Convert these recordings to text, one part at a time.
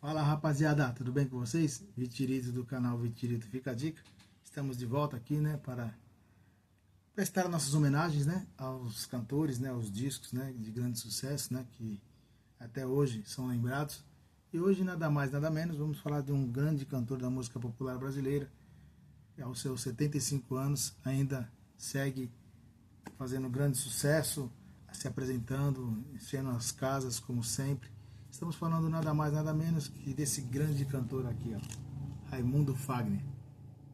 Fala rapaziada, tudo bem com vocês? Vitirito do canal Vitirito Fica a Dica. Estamos de volta aqui, né, para prestar nossas homenagens, né, aos cantores, né, aos discos, né, de grande sucesso, né, que até hoje são lembrados. E hoje nada mais, nada menos, vamos falar de um grande cantor da música popular brasileira. Aos seus 75 anos ainda segue fazendo grande sucesso, se apresentando, enchendo as casas como sempre. Estamos falando nada mais, nada menos que desse grande cantor aqui, ó, Raimundo Fagner,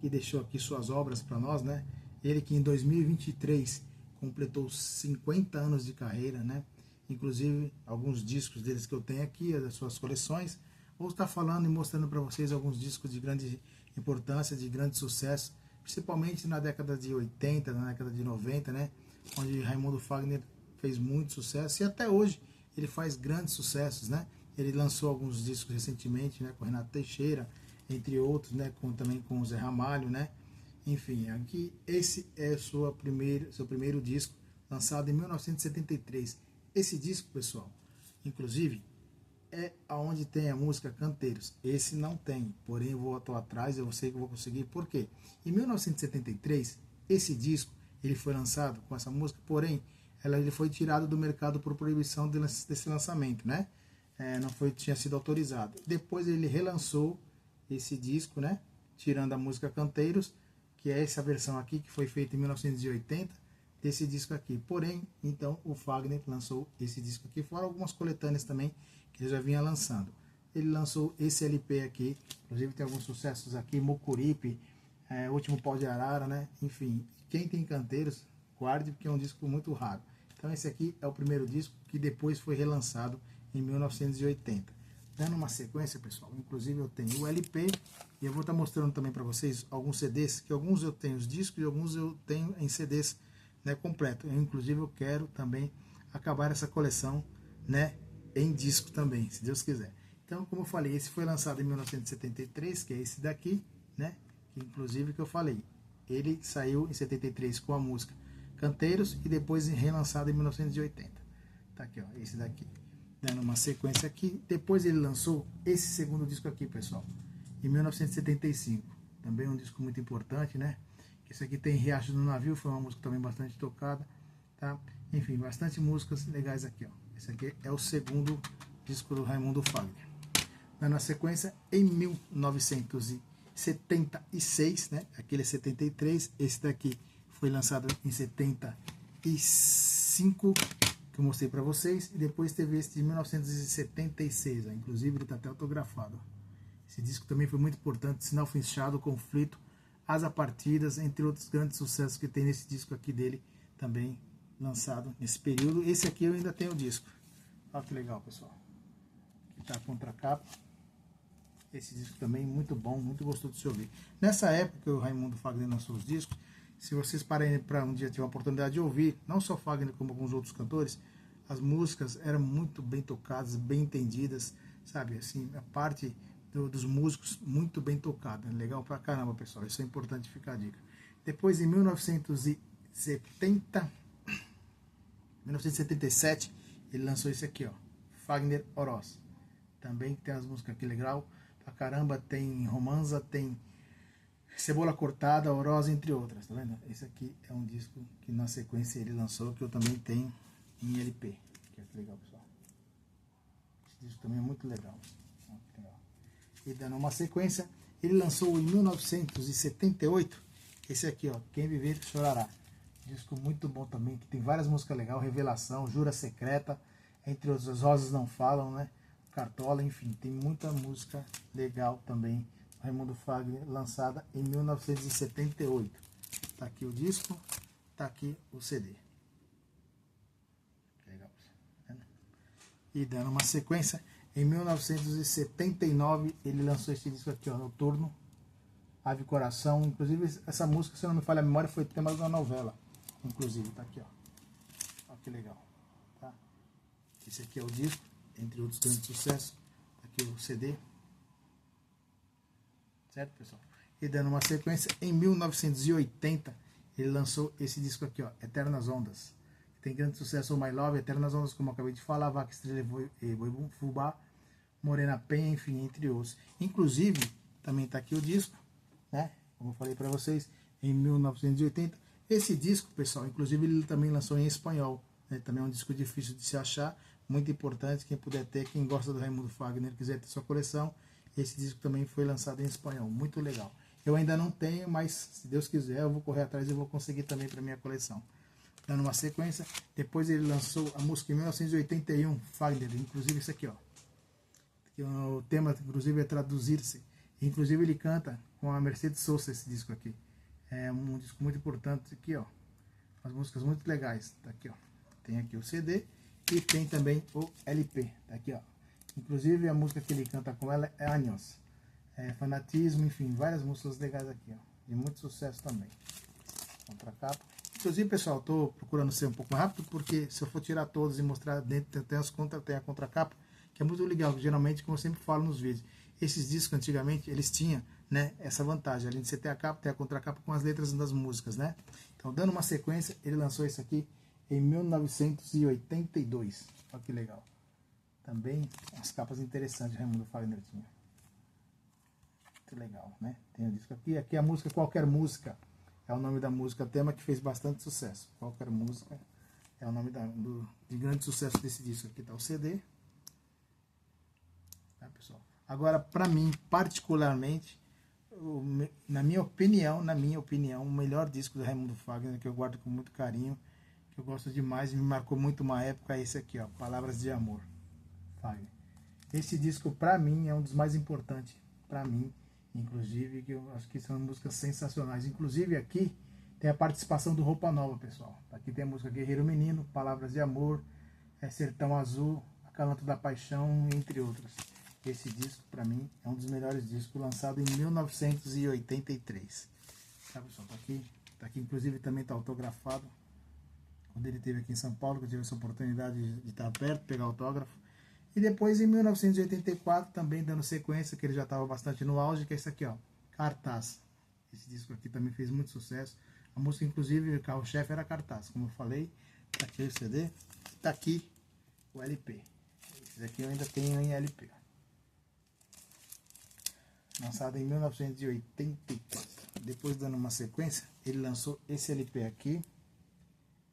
que deixou aqui suas obras para nós, né? Ele que em 2023 completou 50 anos de carreira, né? Inclusive alguns discos deles que eu tenho aqui, das suas coleções. Vou estar falando e mostrando para vocês alguns discos de grande importância, de grande sucesso, principalmente na década de 80, na década de 90, né? Onde Raimundo Fagner fez muito sucesso e até hoje ele faz grandes sucessos, né? Ele lançou alguns discos recentemente, né, com Renato Teixeira, entre outros, né, também com o Zé Ramalho, né? Enfim, aqui esse é seu primeiro disco, lançado em 1973. Esse disco, pessoal, inclusive, é aonde tem a música Canteiros. Esse não tem, porém eu vou atrás, eu sei que eu vou conseguir. Por quê? Em 1973, esse disco ele foi lançado com essa música, porém ele foi tirado do mercado por proibição desse lançamento, né? Não tinha sido autorizado. Depois ele relançou esse disco, né? Tirando a música Canteiros, que é essa versão aqui que foi feita em 1980 desse disco aqui. Porém, então o Fagner lançou esse disco aqui, fora algumas coletâneas também que ele já vinha lançando. Ele lançou esse LP aqui, inclusive tem alguns sucessos aqui, Mucuripe, Último Pau de Arara, né? Enfim, quem tem Canteiros, guarde, porque é um disco muito raro. Então esse aqui é o primeiro disco que depois foi relançado em 1980. Dando uma sequência, pessoal, inclusive eu tenho o LP e eu vou estar mostrando também para vocês alguns CDs, que alguns eu tenho os discos e alguns eu tenho em CDs, né, completo. Inclusive eu quero também acabar essa coleção, né, em disco também, se Deus quiser. Então, como eu falei, esse foi lançado em 1973, que é esse daqui, né, que inclusive que eu falei, ele saiu em 73 com a música Canteiros e depois relançado em 1980. Tá aqui, ó, esse daqui. Dando uma sequência aqui. Depois ele lançou esse segundo disco aqui, pessoal, em 1975. Também um disco muito importante, né? Esse aqui tem Riacho do Navio, foi uma música também bastante tocada, tá? Enfim, bastante músicas legais aqui, ó. Esse aqui é o segundo disco do Raimundo Fagner. Dando a sequência, em 1976, né? Aquele é 73, esse daqui foi lançado em 75, que eu mostrei para vocês, e depois teve esse de 1976, ó. Inclusive ele está até autografado. Esse disco também foi muito importante, Sinal Fechado, Conflito, Asa Partidas, entre outros grandes sucessos que tem nesse disco aqui dele, também lançado nesse período. Esse aqui eu ainda tenho o disco. Olha que legal, pessoal. Aqui está a contracapa. Esse disco também muito bom, muito gostoso de se ouvir. Nessa época o Raimundo Fagner lançou os discos. Se vocês pararem para um dia tiver a oportunidade de ouvir, não só Fagner como alguns outros cantores, as músicas eram muito bem tocadas, bem entendidas, sabe? Assim, a parte dos músicos muito bem tocada. Legal pra caramba, pessoal. Isso é importante ficar a dica. Depois, em 1977, ele lançou esse aqui, ó, Fagner Oroz. Também tem as músicas aqui legal pra caramba. Tem Romanza, tem Cebola Cortada, Oroz, entre outras, tá vendo? Esse aqui é um disco que na sequência ele lançou, que eu também tenho em LP. Que é legal, pessoal. Esse disco também é muito legal. E dando uma sequência, ele lançou em 1978, esse aqui, ó, Quem Viver Chorará. Disco muito bom também, que tem várias músicas legais, Revelação, Jura Secreta, entre outros, As Rosas Não Falam, né? Cartola, enfim, tem muita música legal também. Raimundo Fagner, lançada em 1978. Tá aqui o disco, tá aqui o CD. Legal. E dando uma sequência, em 1979 ele lançou esse disco aqui, ó, Noturno, Ave Coração. Inclusive essa música, se não me falha a memória, foi tema de uma novela. Inclusive, tá aqui, ó. Olha que legal. Tá? Esse aqui é o disco, entre outros grandes sucessos. Tá aqui o CD. Certo, pessoal? E dando uma sequência, em 1980 ele lançou esse disco aqui, ó, Eternas Ondas. Tem grande sucesso, My Love, Eternas Ondas, como eu acabei de falar, Vaca Estrela e Boi Fubá, Morena Penha, enfim, entre outros. Inclusive, também está aqui o disco, né? Como eu falei para vocês, em 1980. Esse disco, pessoal, inclusive ele também lançou em espanhol, né? Também é um disco difícil de se achar, muito importante, quem puder ter, quem gosta do Raimundo Fagner, quiser ter sua coleção, esse disco também foi lançado em espanhol, muito legal. Eu ainda não tenho, mas se Deus quiser, eu vou correr atrás e vou conseguir também para minha coleção. Dando uma sequência, depois ele lançou a música em 1981, Fagner, inclusive isso aqui, ó. O tema, inclusive, é Traduzir-se. Inclusive, ele canta com a Mercedes Sosa esse disco aqui. É um disco muito importante aqui, ó. As músicas muito legais. Tá aqui, ó. Tem aqui o CD e tem também o LP. Tá aqui, ó. Inclusive, a música que ele canta com ela é Años. Fanatismo, enfim, várias músicas legais aqui, ó. De muito sucesso também. Contracapa. Inclusive, pessoal, estou procurando ser um pouco mais rápido, porque se eu for tirar todos e mostrar dentro, tem a contracapa, que é muito legal, que geralmente, como eu sempre falo nos vídeos, esses discos antigamente, eles tinham, né, essa vantagem, além de você ter a capa, ter a contracapa com as letras das músicas, né? Então, dando uma sequência, ele lançou isso aqui em 1982. Olha que legal. Também as capas interessantes, Raimundo Fagner tinha. Muito legal, né? Tem o disco aqui, aqui a música Qualquer Música, é o nome da música tema que fez bastante sucesso. Qualquer Música é o nome de grande sucesso desse disco. Aqui está o CD. Tá, pessoal? Agora, para mim, particularmente, na minha opinião, o melhor disco do Raimundo Fagner, que eu guardo com muito carinho, que eu gosto demais, me marcou muito uma época, é esse aqui, ó, Palavras de Amor, Fagner. Esse disco, para mim, é um dos mais importantes, para mim, inclusive, que eu acho que são músicas sensacionais. Inclusive, aqui tem a participação do Roupa Nova, pessoal. Aqui tem a música Guerreiro Menino, Palavras de Amor, Sertão Azul, Acalanto da Paixão, entre outras. Esse disco, para mim, é um dos melhores discos, lançado em 1983. Tá, pessoal? Tá aqui, inclusive, também está autografado. Quando ele esteve aqui em São Paulo, que eu tive essa oportunidade de estar perto, pegar autógrafo. E depois, em 1984, também dando sequência, que ele já estava bastante no auge, que é esse aqui, ó, Cartaz. Esse disco aqui também fez muito sucesso. A música, inclusive, o carro-chefe era Cartaz, como eu falei. Tá aqui o CD, tá aqui o LP. Esse daqui eu ainda tenho em LP. Lançado em 1984. Depois, dando uma sequência, ele lançou esse LP aqui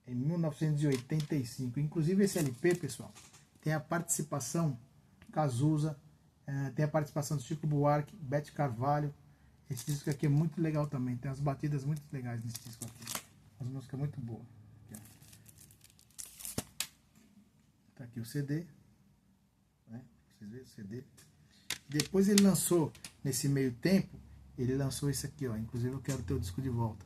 em 1985. Inclusive, esse LP, pessoal, tem a participação Cazuza, tem a participação do Chico Buarque, Bete Carvalho. Esse disco aqui é muito legal também, tem as batidas muito legais nesse disco aqui, as músicas muito boas. Tá aqui o CD, né? Vocês veem o CD. Depois ele lançou, nesse meio tempo, ele lançou esse aqui, ó. Inclusive eu quero ter o disco de volta.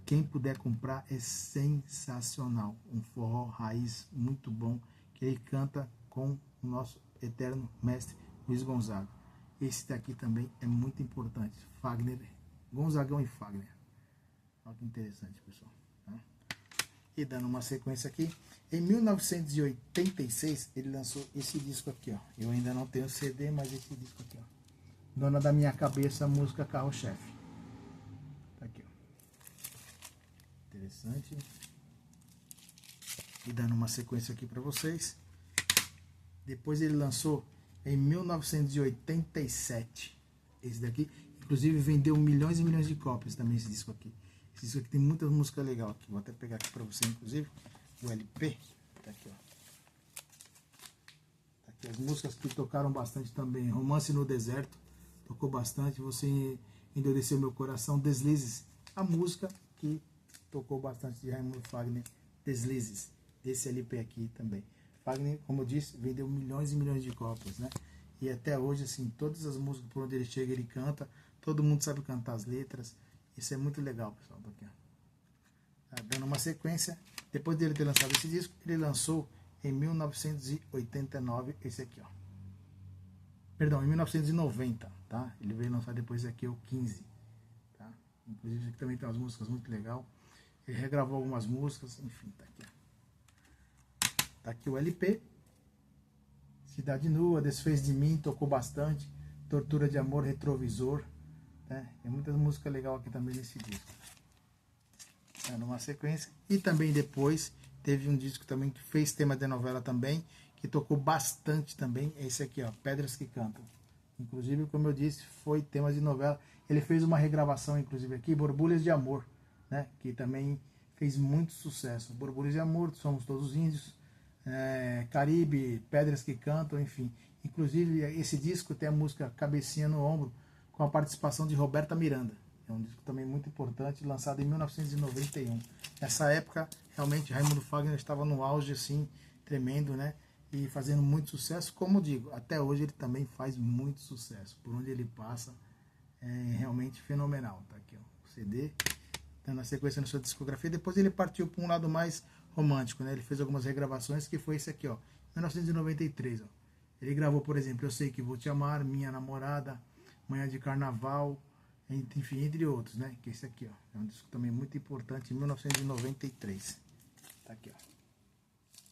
Quem puder comprar, é sensacional, um forró raiz muito bom, que ele canta com o nosso eterno mestre Luiz Gonzaga. Esse daqui também é muito importante, Fagner, Gonzagão e Fagner. Olha que interessante, pessoal. Tá? E dando uma sequência aqui, em 1986 ele lançou esse disco aqui, ó. Eu ainda não tenho CD, mas esse disco aqui, ó. Dona da Minha Cabeça, música Carro-Chefe. Tá aqui, ó. Interessante. E dando uma sequência aqui para vocês. Depois ele lançou em 1987 esse daqui, inclusive vendeu milhões e milhões de cópias também esse disco aqui. Esse disco aqui tem muita música legal aqui. Vou até pegar aqui para você, inclusive, o LP. Tá aqui, ó. Tá aqui as músicas que tocaram bastante também. Romance no Deserto, tocou bastante. Você Endureceu Meu Coração, Deslizes, a música que tocou bastante de Raimundo Fagner, Deslizes, desse LP aqui também. Fagner, como eu disse, vendeu milhões e milhões de cópias, né? E até hoje, assim, todas as músicas por onde ele chega, ele canta. Todo mundo sabe cantar as letras. Isso é muito legal, pessoal. Tá aqui, ó. Tá dando uma sequência. Depois dele ter lançado esse disco, ele lançou em 1989 esse aqui, ó. Perdão, em 1990, tá? Ele veio lançar depois aqui o 15, tá? Inclusive aqui também tem umas músicas muito legais. Ele regravou algumas músicas, enfim, tá aqui, ó. Tá aqui o LP. Cidade Nua, Desfez de Mim, tocou bastante. Tortura de Amor, Retrovisor, né? Tem muita música legal aqui também nesse disco. Tá numa sequência. E também depois teve um disco também que fez tema de novela também, que tocou bastante também, é esse aqui, ó, Pedras que Cantam. Inclusive, como eu disse, foi tema de novela. Ele fez uma regravação, inclusive, aqui, Borbulhas de Amor, né? Que também fez muito sucesso. Borbulhas de Amor, Somos Todos Índios, Caribe, Pedras que Cantam, enfim. Inclusive, esse disco tem a música Cabecinha no Ombro, com a participação de Roberta Miranda. É um disco também muito importante, lançado em 1991. Nessa época, realmente, Raimundo Fagner estava no auge, assim, tremendo, né? E fazendo muito sucesso, como eu digo, até hoje ele também faz muito sucesso. Por onde ele passa, é realmente fenomenal. Tá aqui, ó, o CD, dando a sequência na sua discografia. Depois ele partiu para um lado mais romântico, né? Ele fez algumas regravações, que foi esse aqui, ó, 1993, ó. Ele gravou, por exemplo, Eu Sei Que Vou Te Amar, Minha Namorada, Manhã de Carnaval, enfim, entre outros, né? Que esse aqui, ó, é um disco também muito importante, em 1993. Tá aqui, ó.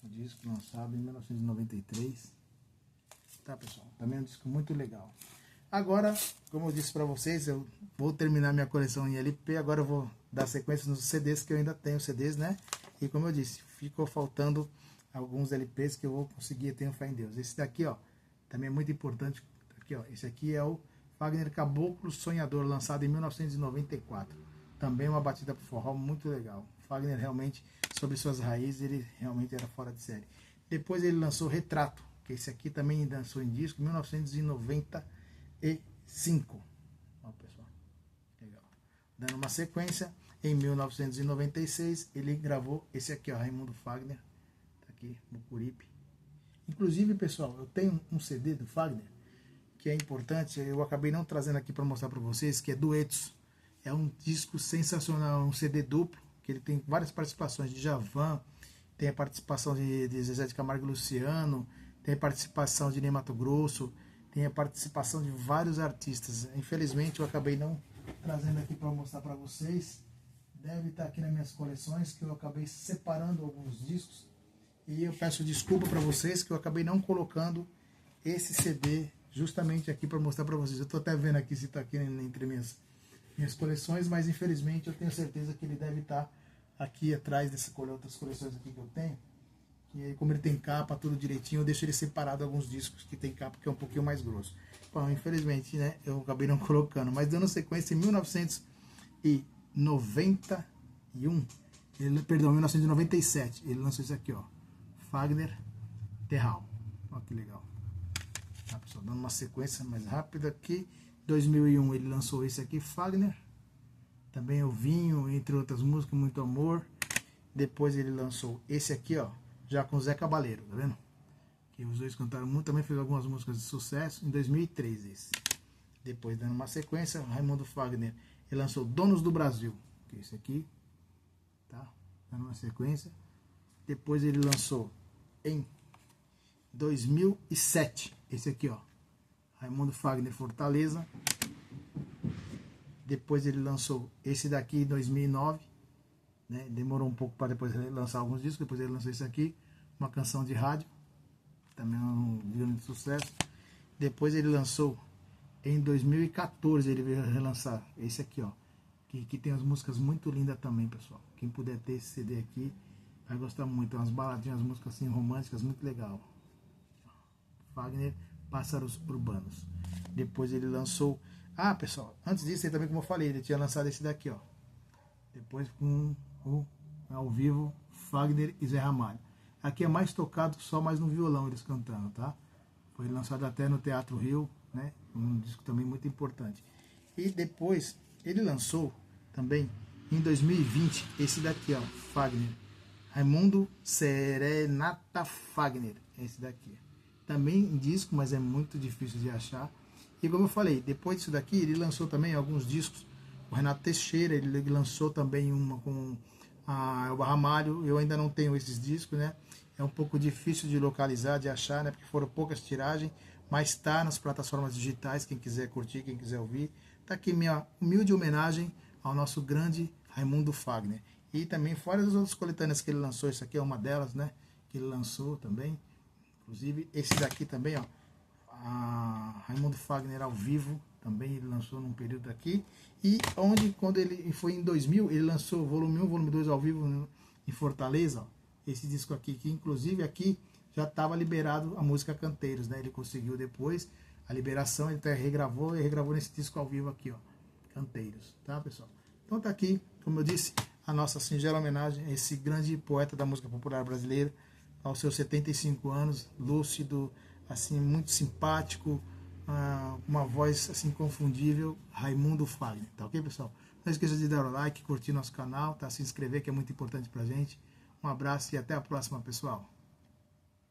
O disco lançado em 1993. Tá, pessoal? Também é um disco muito legal. Agora, como eu disse para vocês, eu vou terminar minha coleção em LP. Agora eu vou dar sequência nos CDs, que eu ainda tenho CDs, né? E como eu disse, ficou faltando alguns LPs que eu vou conseguir, tenho fé em Deus. Esse daqui, ó, também é muito importante. Aqui, ó, esse aqui é o Fagner Caboclo Sonhador, lançado em 1994. Também uma batida pro forró muito legal. Fagner realmente, sobre suas raízes, ele realmente era fora de série. Depois ele lançou Retrato, que esse aqui também lançou em disco, em 1995. Ó, pessoal, legal. Dando uma sequência, em 1996 ele gravou esse aqui, ó, Raimundo Fagner, tá aqui, Mucuripe. Inclusive, pessoal, eu tenho um CD do Fagner, que é importante, eu acabei não trazendo aqui para mostrar para vocês, que é Duetos. É um disco sensacional, um CD duplo, que ele tem várias participações de Djavan, tem a participação de Zezé de Camargo e Luciano, tem a participação de Ney Matogrosso, tem a participação de vários artistas. Infelizmente eu acabei não trazendo aqui para mostrar para vocês. Deve estar aqui nas minhas coleções, que eu acabei separando alguns discos. E eu peço desculpa para vocês que eu acabei não colocando esse CD justamente aqui para mostrar para vocês. Eu estou até vendo aqui se está aqui entre minhas coleções, mas infelizmente eu tenho certeza que ele deve estar aqui atrás dessas outras coleções aqui que eu tenho. E aí, como ele tem capa, tudo direitinho, eu deixo ele separado alguns discos que tem capa, que é um pouquinho mais grosso. Bom, infelizmente, né, eu acabei não colocando, mas dando sequência, em 1991, perdão, 1997, ele lançou isso aqui, ó, Fagner Terral. Olha que legal. Tá, pessoal, dando uma sequência mais rápida aqui. 2001 ele lançou esse aqui, Fagner. Também o Vinho, entre outras músicas, Muito Amor. Depois ele lançou esse aqui, ó, já com Zé Cabaleiro, tá vendo? Que os dois cantaram muito, também fez algumas músicas de sucesso, em 2003 esse. Depois, dando uma sequência, Raimundo Fagner, ele lançou Donos do Brasil, que é esse aqui, tá? Dando uma sequência. Depois ele lançou em 2007, esse aqui, ó, Raimundo Fagner Fortaleza. Depois ele lançou esse daqui em 2009, né? Demorou um pouco para depois lançar alguns discos. Depois ele lançou esse aqui, Uma Canção de Rádio, também é um grande sucesso. Depois ele lançou em 2014, ele veio relançar esse aqui, ó, que tem as músicas muito lindas também, pessoal. Quem puder ter esse CD aqui vai gostar muito. Umas baladinhas, músicas assim românticas, muito legal. Fagner, Pássaros Urbanos. Depois ele lançou... Ah, pessoal, antes disso, ele também, como eu falei, ele tinha lançado esse daqui, ó. Depois com o ao vivo, Fagner e Zé Ramalho. Aqui é mais tocado só mais no violão, eles cantando, tá? Foi lançado até no Teatro Rio, né? Um disco também muito importante. E depois, ele lançou também, em 2020, esse daqui, ó, Fagner. Raimundo Serenata Fagner, esse daqui. Também em disco, mas é muito difícil de achar. E como eu falei, depois disso daqui, ele lançou também alguns discos. O Renato Teixeira, ele lançou também uma com o Ramalho. Eu ainda não tenho esses discos, né? É um pouco difícil de localizar, de achar, né? Porque foram poucas tiragens, mas está nas plataformas digitais, quem quiser curtir, quem quiser ouvir. Tá aqui minha humilde homenagem ao nosso grande Raimundo Fagner. E também fora das outras coletâneas que ele lançou, isso aqui é uma delas, né? Que ele lançou também. Inclusive, esse daqui também, ó. Raimundo Fagner ao vivo, também ele lançou num período aqui. E quando ele foi em 2000, ele lançou volume 1, volume 2 ao vivo em Fortaleza, ó, esse disco aqui, que inclusive aqui já estava liberado a música Canteiros, né? Ele conseguiu depois a liberação, ele até regravou e regravou nesse disco ao vivo aqui, ó, Canteiros, tá, pessoal? Então tá aqui, como eu disse, a nossa singela homenagem a esse grande poeta da música popular brasileira, aos seus 75 anos, lúcido, assim, muito simpático, uma voz assim inconfundível, Raimundo Fagner, tá ok, pessoal? Não esqueça de dar o like, curtir nosso canal, tá? Se inscrever, que é muito importante pra gente. Um abraço e até a próxima, pessoal.